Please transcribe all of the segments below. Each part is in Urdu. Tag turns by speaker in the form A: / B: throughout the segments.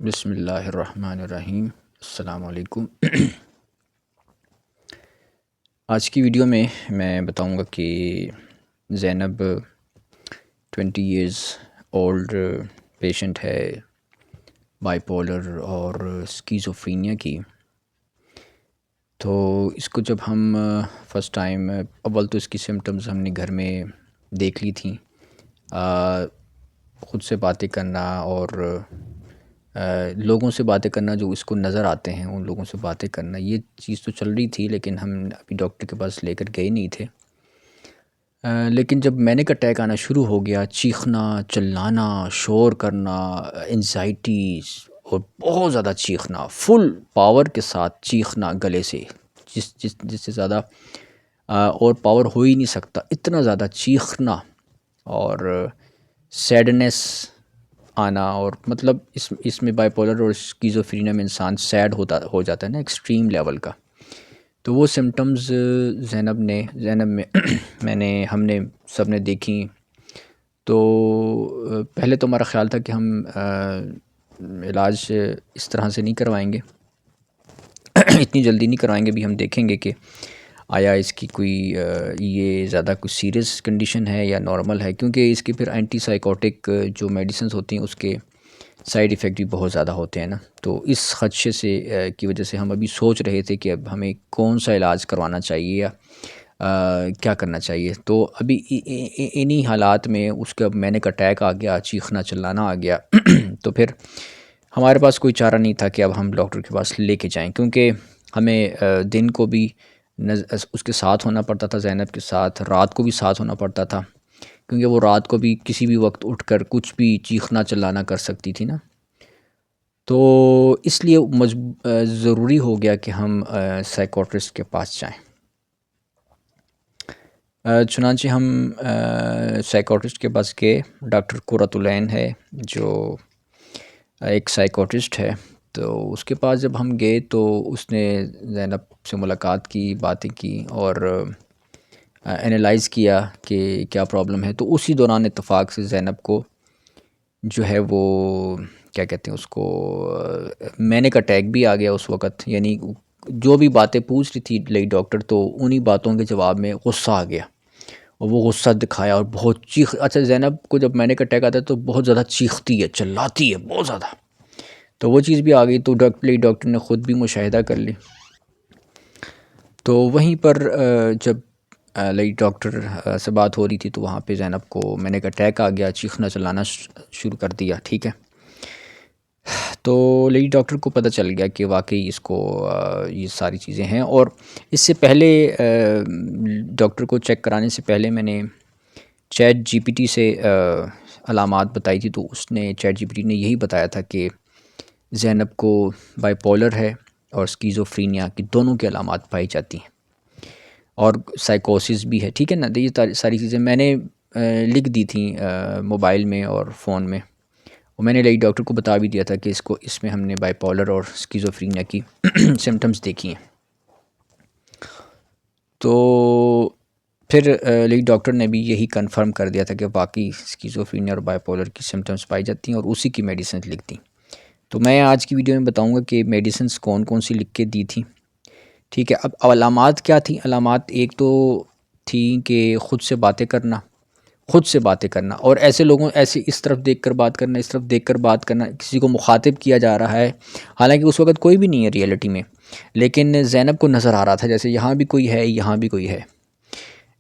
A: بسم اللہ الرحمن الرحیم۔ السلام علیکم۔ آج کی ویڈیو میں میں بتاؤں گا کہ زینب 20 ایئرز اولڈ پیشنٹ ہے بائی پولر اور اسکیزوفرینیا کی۔ تو اس کو جب ہم فرسٹ ٹائم اول تو اس کی سمٹمز ہم نے گھر میں دیکھ لی تھیں، خود سے باتیں کرنا اور لوگوں سے باتیں کرنا جو اس کو نظر آتے ہیں ان لوگوں سے باتیں کرنا، یہ چیز تو چل رہی تھی لیکن ہم ابھی ڈاکٹر کے پاس لے کر گئے نہیں تھے۔ لیکن جب مینک اٹیک آنا شروع ہو گیا، چیخنا، چلانا، شور کرنا، انزائٹیز اور بہت زیادہ چیخنا، فل پاور کے ساتھ چیخنا گلے سے، جس سے زیادہ اور پاور ہو ہی نہیں سکتا، اتنا زیادہ چیخنا اور سیڈنس آنا، اور مطلب اس میں بائی پولر اور اسکیزوفرینیا میں انسان سیڈ ہو جاتا ہے نا ایکسٹریم لیول کا۔ تو وہ سمٹمز زینب میں ہم نے سب نے دیکھی۔ تو پہلے تو ہمارا خیال تھا کہ ہم علاج اس طرح سے نہیں کروائیں گے، اتنی جلدی نہیں کروائیں گے، بھی ہم دیکھیں گے کہ آیا اس کی کوئی یہ زیادہ کچھ سیریس کنڈیشن ہے یا نارمل ہے، کیونکہ اس کے پھر اینٹی سائیکوٹک جو میڈیسنز ہوتی ہیں اس کے سائیڈ ایفیکٹ بھی بہت زیادہ ہوتے ہیں نا۔ تو اس خدشے سے کی وجہ سے ہم ابھی سوچ رہے تھے کہ اب ہمیں کون سا علاج کروانا چاہیے یا کیا کرنا چاہیے۔ تو ابھی انہی حالات میں اس کا مینک اٹیک آ گیا، چیخنا چلانا آ گیا تو پھر ہمارے پاس کوئی چارہ نہیں تھا کہ اب ہم ڈاکٹر کے پاس لے کے جائیں، کیونکہ ہمیں دن کو بھی اس کے ساتھ ہونا پڑتا تھا، زینب کے ساتھ رات کو بھی ساتھ ہونا پڑتا تھا، کیونکہ وہ رات کو بھی کسی بھی وقت اٹھ کر کچھ بھی چیخنا چلانا کر سکتی تھی نا۔ تو اس لیے ضروری ہو گیا کہ ہم سائیکوٹرسٹ کے پاس جائیں۔ چنانچہ ہم سائیکوٹرسٹ کے پاس گئے، ڈاکٹر قرۃ العین ہے جو ایک سائیکوٹرسٹ ہے۔ تو اس کے پاس جب ہم گئے تو اس نے زینب سے ملاقات کی، باتیں کی اور انالائز کیا کہ کیا پرابلم ہے۔ تو اسی دوران اتفاق سے زینب کو جو ہے وہ کیا کہتے ہیں اس کو مینک اٹیک بھی آ گیا اس وقت، یعنی جو بھی باتیں پوچھ رہی تھی لئی ڈاکٹر تو انہی باتوں کے جواب میں غصہ آ گیا اور وہ غصہ دکھایا اور بہت اچھا زینب کو جب مینک اٹیک آتا ہے تو بہت زیادہ چیختی ہے، چلاتی ہے بہت زیادہ، تو وہ چیز بھی آ گئی۔ تو لئی ڈاکٹر نے خود بھی مشاہدہ کر لی۔ تو وہیں پر جب لئی ڈاکٹر سے بات ہو رہی تھی تو وہاں پہ زینب کو مینک اٹیک آ گیا، چیخنا چلانا شروع کر دیا، ٹھیک ہے۔ تو لئی ڈاکٹر کو پتہ چل گیا کہ واقعی اس کو یہ ساری چیزیں ہیں، اور اس سے پہلے ڈاکٹر کو چیک کرانے سے پہلے میں نے چیٹ جی پی ٹی سے علامات بتائی تھی، تو اس نے چیٹ جی پی ٹی نے یہی بتایا تھا کہ زینب کو بائی پولر ہے اور اسکیزوفرینیا کی دونوں کے علامات پائی جاتی ہیں، اور سائیکوسس بھی ہے، ٹھیک ہے نا۔ یہ ساری چیزیں میں نے لکھ دی تھیں موبائل میں اور فون میں، اور میں نے لئی ڈاکٹر کو بتا بھی دیا تھا کہ اس میں ہم نے بائی پولر اور اسکیزوفرینیا کی سمٹمز دیکھی ہیں۔ تو پھر لئی ڈاکٹر نے بھی یہی کنفرم کر دیا تھا کہ واقعی اسکیزوفرینیا اور بائی پولر کی سمٹمز پائی جاتی ہیں، اور اسی کی میڈیسنز لکھ دیں۔ تو میں آج کی ویڈیو میں بتاؤں گا کہ میڈیسنز کون کون سی لکھ کے دی تھیں، ٹھیک ہے۔ اب علامات کیا تھیں؟ علامات ایک تو تھیں کہ خود سے باتیں کرنا، اور ایسے لوگوں اس طرف دیکھ کر بات کرنا، اس طرف دیکھ کر بات کرنا، کسی کو مخاطب کیا جا رہا ہے، حالانکہ اس وقت کوئی بھی نہیں ہے ریئلٹی میں، لیکن زینب کو نظر آ رہا تھا جیسے یہاں بھی کوئی ہے، یہاں بھی کوئی ہے۔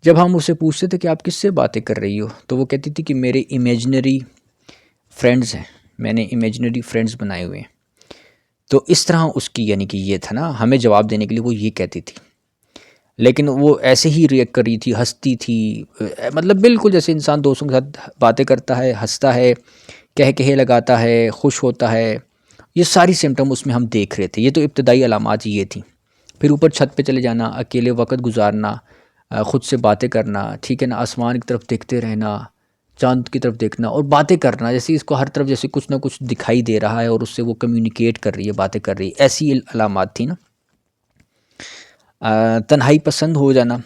A: جب ہم اسے پوچھتے تھے کہ آپ کس سے باتیں کر رہی ہو، تو وہ کہتی تھی کہ میرے امیجنری فرینڈز ہیں، میں نے امیجنری فرینڈز بنائے ہوئے ہیں۔ تو اس طرح اس کی یعنی کہ یہ تھا نا، ہمیں جواب دینے کے لیے وہ یہ کہتی تھی، لیکن وہ ایسے ہی ریئیکٹ کر رہی تھی، ہنستی تھی، مطلب بالکل جیسے انسان دوستوں کے ساتھ باتیں کرتا ہے، ہنستا ہے، کہے لگاتا ہے، خوش ہوتا ہے، یہ ساری سمٹم اس میں ہم دیکھ رہے تھے۔ یہ تو ابتدائی علامات یہ تھیں۔ پھر اوپر چھت پہ چلے جانا، اکیلے وقت گزارنا، خود سے باتیں کرنا، ٹھیک ہے نا، آسمان کی طرف دیکھتے رہنا، چاند کی طرف دیکھنا اور باتیں کرنا، جیسے اس کو ہر طرف جیسے کچھ نہ کچھ دکھائی دے رہا ہے اور اس سے وہ کمیونیکیٹ کر رہی ہے، باتیں کر رہی ہے، ایسی علامات تھیں نا۔ تنہائی پسند ہو جانا،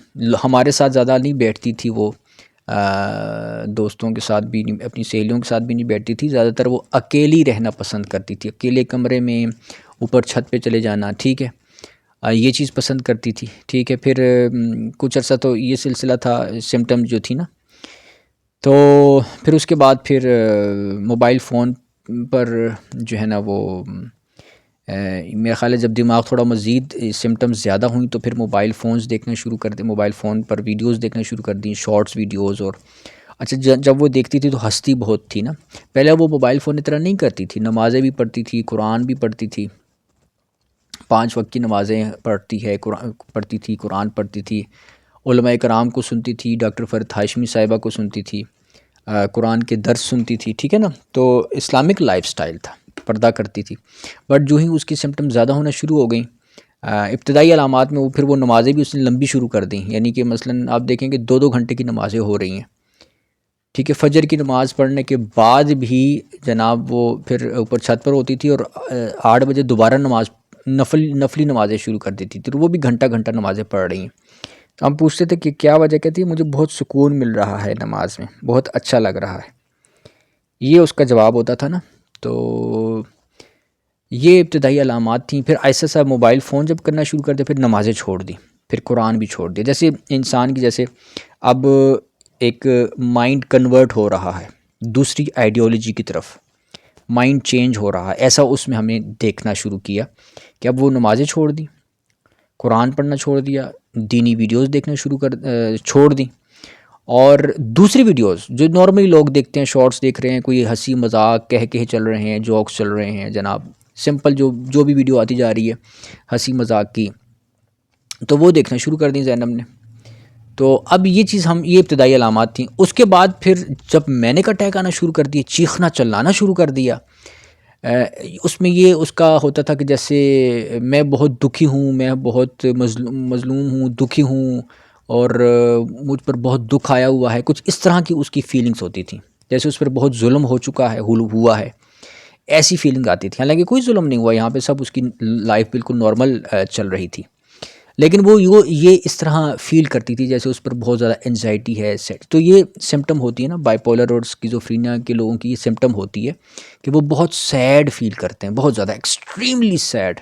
A: ہمارے ساتھ زیادہ نہیں بیٹھتی تھی وہ، دوستوں کے ساتھ بھی نہیں، اپنی سہیلیوں کے ساتھ بھی نہیں بیٹھتی تھی، زیادہ تر وہ اکیلی رہنا پسند کرتی تھی، اکیلے کمرے میں اوپر چھت پہ چلے جانا، ٹھیک ہے، یہ چیز پسند کرتی تھی، ٹھیک ہے۔ پھر کچھ عرصہ تو یہ سلسلہ تھا، سمٹم جو تھی نا، تو پھر اس کے بعد پھر موبائل فون پر جو ہے نا وہ میرا خیال ہے جب دماغ تھوڑا مزید سمٹمز زیادہ ہوئیں تو پھر موبائل فونز دیکھنا شروع کر دیں، موبائل فون پر ویڈیوز دیکھنا شروع کر دیں، شارٹس ویڈیوز۔ اور اچھا جب وہ دیکھتی تھی تو ہنستی بہت تھی نا، پہلے وہ موبائل فون اتنا نہیں کرتی تھی، نمازیں بھی پڑھتی تھی، قرآن بھی پڑھتی تھی، 5 وقت کی نمازیں پڑھتی تھی، قرآن پڑھتی تھی، علماء کرام کو سنتی تھی، ڈاکٹر فرحت ہاشمی صاحبہ کو سنتی تھی، قرآن کے درس سنتی تھی، ٹھیک ہے نا، تو اسلامک لائف سٹائل تھا، پردہ کرتی تھی۔ بٹ جو ہی اس کی سمٹم زیادہ ہونا شروع ہو گئیں، ابتدائی علامات میں پھر وہ نمازیں بھی اس نے لمبی شروع کر دیں، یعنی کہ مثلاً آپ دیکھیں کہ 2 گھنٹے کی نمازیں ہو رہی ہیں، ٹھیک ہے، فجر کی نماز پڑھنے کے بعد بھی جناب وہ پھر اوپر چھت پر ہوتی تھی اور 8 بجے دوبارہ نفلی نمازیں شروع کر دیتی تھی، تو وہ بھی گھنٹہ گھنٹہ نمازیں پڑھ رہی ہیں۔ تو ہم پوچھتے تھے کہ کیا وجہ، کہتی ہے مجھے بہت سکون مل رہا ہے نماز میں، بہت اچھا لگ رہا ہے، یہ اس کا جواب ہوتا تھا نا۔ تو یہ ابتدائی علامات تھیں۔ پھر ایسا سا موبائل فون جب کرنا شروع کر دیا، پھر نمازیں چھوڑ دی، پھر قرآن بھی چھوڑ دیا، جیسے انسان کی جیسے اب ایک مائنڈ کنورٹ ہو رہا ہے دوسری آئیڈیالوجی کی طرف، مائنڈ چینج ہو رہا ہے، ایسا اس میں ہم نے دیکھنا شروع کیا کہ اب وہ نمازیں چھوڑ دیں، قرآن پڑھنا چھوڑ دیا، دینی ویڈیوز دیکھنا چھوڑ دیں، اور دوسری ویڈیوز جو نارملی لوگ دیکھتے ہیں، شارٹس دیکھ رہے ہیں، کوئی ہنسی مذاق کہہ چل رہے ہیں، جوکس چل رہے ہیں جناب، سمپل جو بھی ویڈیو آتی جا رہی ہے ہنسی مذاق کی، تو وہ دیکھنا شروع کر دیں زینب نے۔ تو اب یہ ابتدائی علامات تھیں۔ اس کے بعد پھر جب مینک اٹیک آنا شروع کر دیے، چیخنا چلانا شروع کر دیا، اس میں یہ اس کا ہوتا تھا کہ جیسے میں بہت دکھی ہوں، میں بہت مظلوم ہوں، دکھی ہوں، اور مجھ پر بہت دکھ آیا ہوا ہے، کچھ اس طرح کی اس کی فیلنگس ہوتی تھیں، جیسے اس پر بہت ظلم ہو چکا ہے، ہوا ہے، ایسی فیلنگ آتی تھی۔ حالانکہ کوئی ظلم نہیں ہوا یہاں پہ، سب اس کی لائف بالکل نارمل چل رہی تھی، لیکن وہ یہ اس طرح فیل کرتی تھی جیسے اس پر بہت زیادہ انزائٹی ہے، تو یہ سمٹم ہوتی ہے نا بائی پولر اور اسکیزوفرینیا کے لوگوں کی، یہ سمٹم ہوتی ہے کہ وہ بہت سیڈ فیل کرتے ہیں، بہت زیادہ ایکسٹریملی سیڈ۔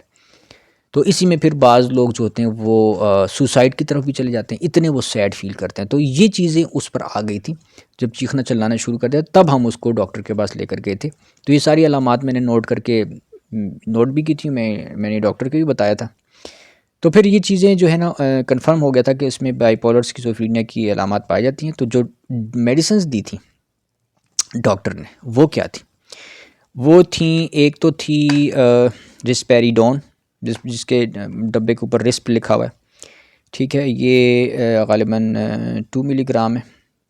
A: تو اسی میں پھر بعض لوگ جو ہوتے ہیں وہ سوسائڈ کی طرف بھی چلے جاتے ہیں، اتنے وہ سیڈ فیل کرتے ہیں۔ تو یہ چیزیں اس پر آ گئی تھیں، جب چیخنا چلانا شروع کر دیا تب ہم اس کو ڈاکٹر کے پاس لے کر گئے تھے۔ تو یہ ساری علامات میں نے نوٹ بھی کی تھی، میں نے ڈاکٹر کو بھی بتایا تھا۔ تو پھر یہ چیزیں جو ہے نا کنفرم ہو گیا تھا کہ اس میں بائی پولر اسکیزوفرینیا کی علامات پائی جاتی ہیں۔ تو جو میڈیسنز دی تھیں ڈاکٹر نے وہ کیا تھی؟ وہ تھیں، ایک تو تھی رسپیریڈون، جس کے ڈبے کے اوپر رسپ لکھا ہوا ہے، ٹھیک ہے، یہ غالباً 2 ملی گرام ہے،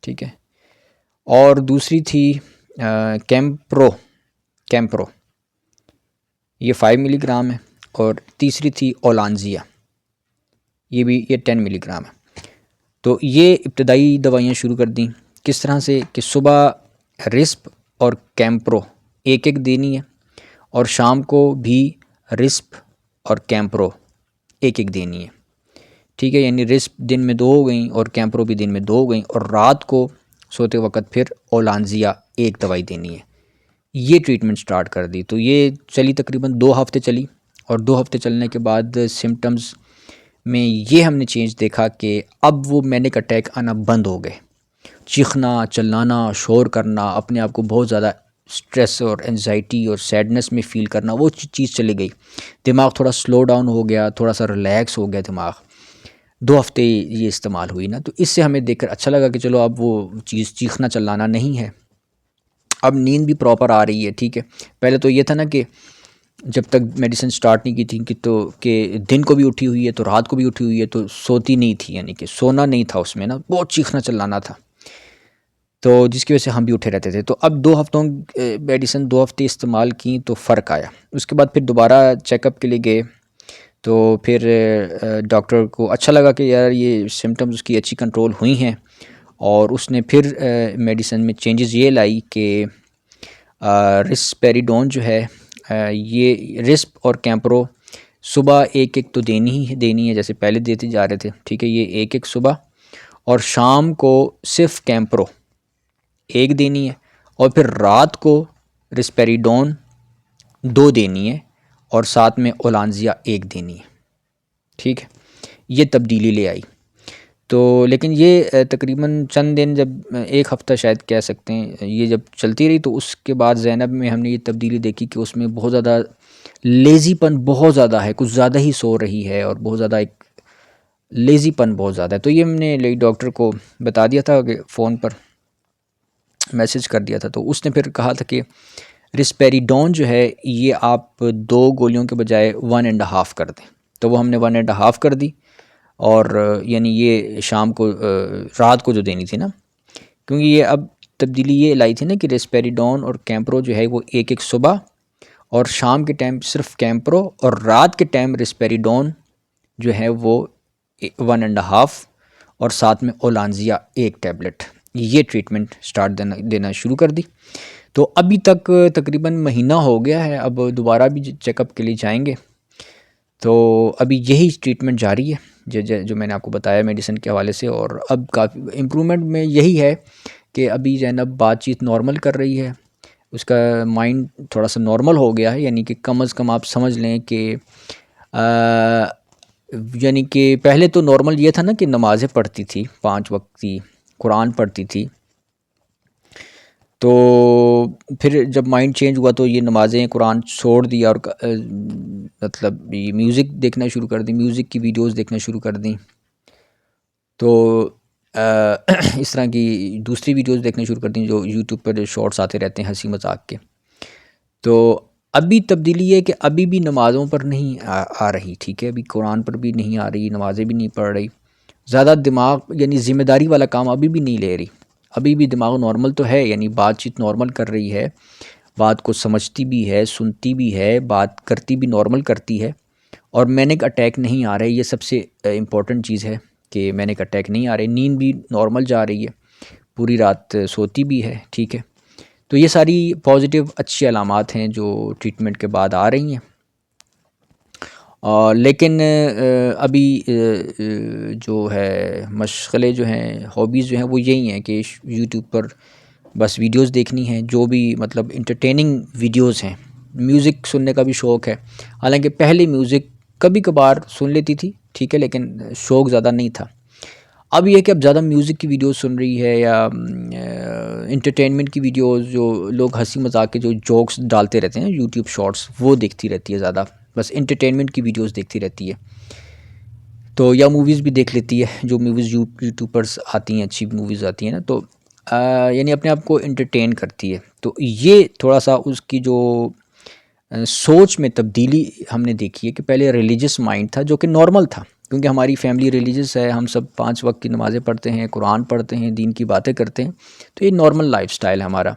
A: ٹھیک ہے، اور دوسری تھی کیمپرو، یہ 5 ملی گرام ہے، اور تیسری تھی اولانزیا، یہ 10 ملی گرام ہے۔ تو یہ ابتدائی دوائیاں شروع کر دیں، کس طرح سے کہ صبح رسپ اور کیمپرو ایک دینی ہے، اور شام کو بھی رسپ اور کیمپرو ایک دینی ہے، ٹھیک ہے، یعنی رسپ دن میں 2 ہو گئیں اور کیمپرو بھی دن میں 2 ہو گئیں، اور رات کو سوتے وقت پھر اولانزیا ایک دوائی دینی ہے۔ یہ ٹریٹمنٹ سٹارٹ کر دی۔ تو یہ چلی تقریباً 2 ہفتے چلی، اور 2 ہفتے چلنے کے بعد سمٹمز میں یہ ہم نے چینج دیکھا کہ اب وہ مینک اٹیک آنا بند ہو گئے، چیخنا چلانا، شور کرنا، اپنے آپ کو بہت زیادہ سٹریس اور انزائٹی اور سیڈنس میں فیل کرنا، وہ چیز چلی گئی، دماغ تھوڑا سلو ڈاؤن ہو گیا، تھوڑا سا ریلیکس ہو گیا دماغ۔ 2 ہفتے یہ استعمال ہوئی نا، تو اس سے ہمیں دیکھ کر اچھا لگا کہ چلو اب وہ چیز چیخنا چلانا نہیں ہے، اب نیند بھی پراپر آ رہی ہے، ٹھیک ہے۔ پہلے تو یہ تھا نا کہ جب تک میڈیسن سٹارٹ نہیں کی تھی کہ دن کو بھی اٹھی ہوئی ہے تو رات کو بھی اٹھی ہوئی ہے، تو سوتی نہیں تھی، یعنی کہ سونا نہیں تھا اس میں نا، بہت چیخنا چلانا تھا، تو جس کی وجہ سے ہم بھی اٹھے رہتے تھے۔ تو اب 2 ہفتوں میڈیسن 2 ہفتے استعمال کی تو فرق آیا۔ اس کے بعد پھر دوبارہ چیک اپ کے لیے گئے، تو پھر ڈاکٹر کو اچھا لگا کہ یار یہ سمٹمز اس کی اچھی کنٹرول ہوئی ہیں، اور اس نے پھر میڈیسن میں چینجز یہ لائی کہ رسپیریڈون جو ہے، یہ رسپ اور کیمپرو صبح ایک تو دینی ہے جیسے پہلے دیتے جا رہے تھے، ٹھیک ہے، یہ ایک صبح اور شام کو صرف کیمپرو ایک دینی ہے، اور پھر رات کو رسپیریڈون 2 دینی ہے، اور ساتھ میں اولانزیا 1 دینی ہے. ٹھیک ہے، یہ تبدیلی لے آئی. تو لیکن یہ تقریباً چند دن، جب 1 ہفتہ شاید کہہ سکتے ہیں، یہ جب چلتی رہی تو اس کے بعد زینب میں ہم نے یہ تبدیلی دیکھی کہ اس میں بہت زیادہ لیزی پن بہت زیادہ ہے، کچھ زیادہ ہی سو رہی ہے، اور بہت زیادہ ایک لیزی پن بہت زیادہ ہے. تو یہ ہم نے لیڈی ڈاکٹر کو بتا دیا تھا کہ فون پر میسج کر دیا تھا. تو اس نے پھر کہا تھا کہ رسپیریڈون جو ہے یہ آپ 2 گولیوں کے بجائے 1.5 کر دیں. تو وہ ہم نے 1.5 کر دی، اور یعنی یہ شام کو رات کو جو دینی تھی نا، کیونکہ یہ اب تبدیلی یہ لائی تھی نا کہ ریسپیریڈون اور کیمپرو جو ہے وہ 1 صبح اور شام کے ٹائم صرف کیمپرو، اور رات کے ٹائم رسپیریڈون جو ہے وہ 1.5، اور ساتھ میں اولانزیا 1 ٹیبلٹ. یہ ٹریٹمنٹ سٹارٹ دینا شروع کر دی. تو ابھی تک تقریباً مہینہ ہو گیا ہے. اب دوبارہ بھی چیک اپ کے لیے جائیں گے. تو ابھی یہی ٹریٹمنٹ جاری ہے جو میں نے آپ کو بتایا میڈیسن کے حوالے سے. اور اب کافی امپرومنٹ میں یہی ہے کہ ابھی زینب بات چیت نارمل کر رہی ہے، اس کا مائنڈ تھوڑا سا نارمل ہو گیا ہے. یعنی کہ کم از کم آپ سمجھ لیں کہ یعنی کہ پہلے تو نارمل یہ تھا نا کہ نمازیں پڑھتی تھی 5 وقت کی، قرآن پڑھتی تھی. تو پھر جب مائنڈ چینج ہوا تو یہ نمازیں قرآن چھوڑ دیا، اور مطلب یہ میوزک دیکھنا شروع کر دی، میوزک کی ویڈیوز دیکھنا شروع کر دیں. تو اس طرح کی دوسری ویڈیوز دیکھنا شروع کر دیں جو یوٹیوب پر شارٹس آتے رہتے ہیں ہنسی مذاق کے. تو ابھی تبدیلی ہے کہ ابھی بھی نمازوں پر نہیں آ رہی. ٹھیک ہے، ابھی قرآن پر بھی نہیں آ رہی، نمازیں بھی نہیں پڑھ رہی. زیادہ دماغ یعنی ذمہ داری والا کام ابھی بھی نہیں لے رہی. ابھی بھی دماغ نارمل تو ہے، یعنی بات چیت نارمل کر رہی ہے، بات کو سمجھتی بھی ہے، سنتی بھی ہے، بات کرتی بھی نارمل کرتی ہے. اور مینک اٹیک نہیں آ رہے. یہ سب سے امپورٹنٹ چیز ہے کہ مینک اٹیک نہیں آ رہے. نیند بھی نارمل جا رہی ہے، پوری رات سوتی بھی ہے. ٹھیک ہے، تو یہ ساری پازیٹیو اچھی علامات ہیں جو ٹریٹمنٹ کے بعد آ رہی ہیں. لیکن ابھی جو ہے مشغلے جو ہیں، ہابیز جو ہیں، وہ یہی ہیں کہ یوٹیوب پر بس ویڈیوز دیکھنی ہیں، جو بھی مطلب انٹرٹیننگ ویڈیوز ہیں. میوزک سننے کا بھی شوق ہے، حالانکہ پہلے میوزک کبھی کبھار سن لیتی تھی. ٹھیک ہے، لیکن شوق زیادہ نہیں تھا. اب یہ کہ اب زیادہ میوزک کی ویڈیوز سن رہی ہے، یا انٹرٹینمنٹ کی ویڈیوز، جو لوگ ہنسی مذاق کے جو جوکس ڈالتے رہتے ہیں یوٹیوب شارٹس، وہ دیکھتی رہتی ہے زیادہ. بس انٹرٹینمنٹ کی ویڈیوز دیکھتی رہتی ہے. تو یا موویز بھی دیکھ لیتی ہے، جو موویز یوٹیوب پر آتی ہیں، اچھی موویز آتی ہیں نا، تو یعنی اپنے آپ کو انٹرٹین کرتی ہے. تو یہ تھوڑا سا اس کی جو سوچ میں تبدیلی ہم نے دیکھی ہے کہ پہلے ریلیجس مائنڈ تھا جو کہ نارمل تھا، کیونکہ ہماری فیملی ریلیجس ہے، ہم سب 5 وقت کی نمازیں پڑھتے ہیں، قرآن پڑھتے ہیں، دین کی باتیں کرتے ہیں. تو یہ نارمل لائف سٹائل ہے ہمارا،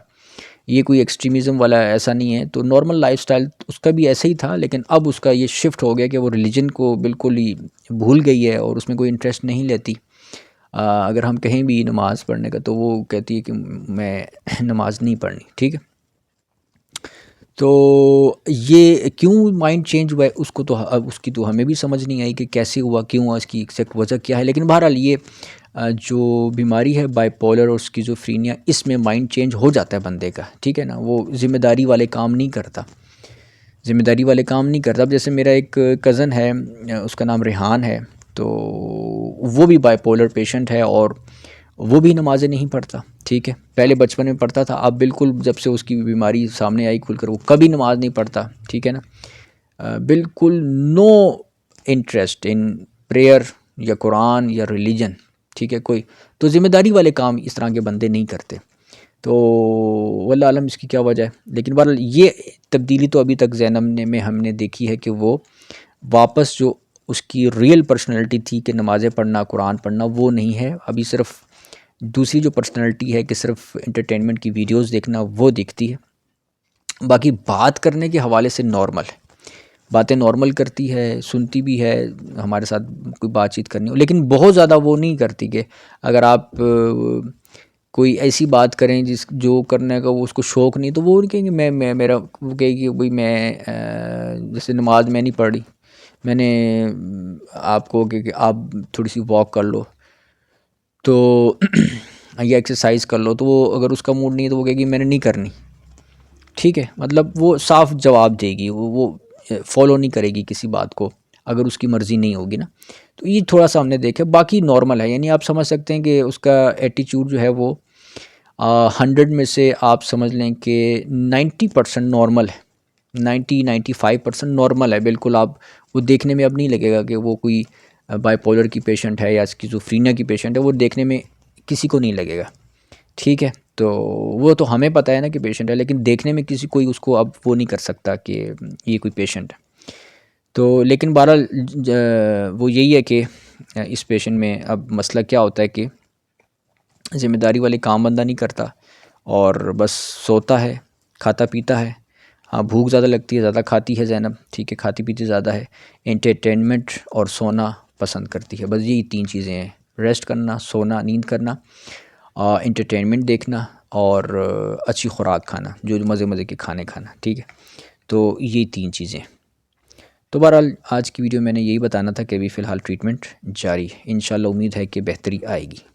A: یہ کوئی ایکسٹریمزم والا ایسا نہیں ہے. تو نارمل لائف سٹائل اس کا بھی ایسا ہی تھا، لیکن اب اس کا یہ شفٹ ہو گیا کہ وہ ریلیجن کو بالکل ہی بھول گئی ہے اور اس میں کوئی انٹرسٹ نہیں لیتی. اگر ہم کہیں بھی نماز پڑھنے کا تو وہ کہتی ہے کہ میں نماز نہیں پڑھنی. ٹھیک ہے، تو یہ کیوں مائنڈ چینج ہوا ہے اس کو تو اب اس کی تو ہمیں بھی سمجھ نہیں آئی کہ کیسے ہوا، کیوں ہوا، اس کی ایگزیکٹ وجہ کیا ہے. لیکن بہرحال یہ جو بیماری ہے بائی پولر اور اسکیزوفرینیا، اس میں مائنڈ چینج ہو جاتا ہے بندے کا. ٹھیک ہے نا، وہ ذمہ داری والے کام نہیں کرتا، ذمہ داری والے کام نہیں کرتا. اب جیسے میرا ایک کزن ہے، اس کا نام ریحان ہے، تو وہ بھی بائی پولر پیشنٹ ہے، اور وہ بھی نمازیں نہیں پڑھتا. ٹھیک ہے، پہلے بچپن میں پڑھتا تھا، اب بالکل جب سے اس کی بیماری سامنے آئی کھل کر وہ کبھی نماز نہیں پڑھتا. ٹھیک ہے نا، بالکل نو انٹرسٹ ان پریئر یا قرآن یا ریلیجن. ٹھیک ہے، کوئی تو ذمہ داری والے کام اس طرح کے بندے نہیں کرتے. تو واللہ عالم اس کی کیا وجہ ہے. لیکن بہرحال یہ تبدیلی تو ابھی تک زینب میں ہم نے دیکھی ہے کہ وہ واپس جو اس کی ریئل پرسنالٹی تھی کہ نمازیں پڑھنا، قرآن پڑھنا، وہ نہیں ہے. ابھی صرف دوسری جو پرسنالٹی ہے کہ صرف انٹرٹینمنٹ کی ویڈیوز دیکھنا، وہ دیکھتی ہے. باقی بات کرنے کے حوالے سے نارمل ہے، باتیں نارمل کرتی ہے، سنتی بھی ہے، ہمارے ساتھ کوئی بات چیت کرنی ہو. لیکن بہت زیادہ وہ نہیں کرتی کہ اگر آپ کوئی ایسی بات کریں جو کرنے کا وہ اس کو شوق نہیں، تو وہ کہیں گے میں میرا، وہ کہے گی بھائی میں جیسے نماز میں نہیں پڑھ رہی، میں نے آپ کو کہ آپ تھوڑی سی واک کر لو. تو یا ایکسرسائز کر لو، تو وہ اگر اس کا موڈ نہیں ہے تو وہ کہے گی میں نے نہیں کرنی، ٹھیک ہے، مطلب وہ صاف جواب دے گی، وہ فالو نہیں کرے گی کسی بات کو اگر اس کی مرضی نہیں ہوگی نا. تو یہ تھوڑا سا ہم نے دیکھا، باقی نارمل ہے، یعنی آپ سمجھ سکتے ہیں کہ اس کا ایٹیچیوڈ جو ہے وہ 100 میں سے آپ سمجھ لیں کہ 90% نارمل ہے، 95% نارمل ہے بالکل. آپ وہ دیکھنے میں اب نہیں لگے گا کہ وہ کوئی بائی پولر کی پیشنٹ ہے یا اسکیزوفرینیا کی پیشنٹ ہے، وہ دیکھنے میں کسی کو نہیں لگے گا، ٹھیک ہے. تو وہ تو ہمیں پتہ ہے نا کہ پیشنٹ ہے، لیکن دیکھنے میں کسی کوئی اس کو اب وہ نہیں کر سکتا کہ یہ کوئی پیشنٹ ہے. تو لیکن بہرحال وہ یہی ہے کہ اس پیشنٹ میں اب مسئلہ کیا ہوتا ہے کہ ذمہ داری والے کام بندہ نہیں کرتا اور بس سوتا ہے، کھاتا پیتا ہے. ہاں بھوک زیادہ لگتی ہے، زیادہ کھاتی ہے زینب، ٹھیک ہے، کھاتی پیتی زیادہ ہے. انٹرٹینمنٹ اور سونا پسند کرتی ہے، بس یہی 3 چیزیں ہیں: ریسٹ کرنا، سونا، نیند کرنا، انٹرٹینمنٹ دیکھنا، اور اچھی خوراک کھانا، جو مزے مزے کے کھانے کھانا، ٹھیک ہے. تو یہ 3 چیزیں. تو بہرحال آج کی ویڈیو میں نے یہی بتانا تھا کہ ابھی فی الحال ٹریٹمنٹ جاری ہے، انشاءاللہ امید ہے کہ بہتری آئے گی.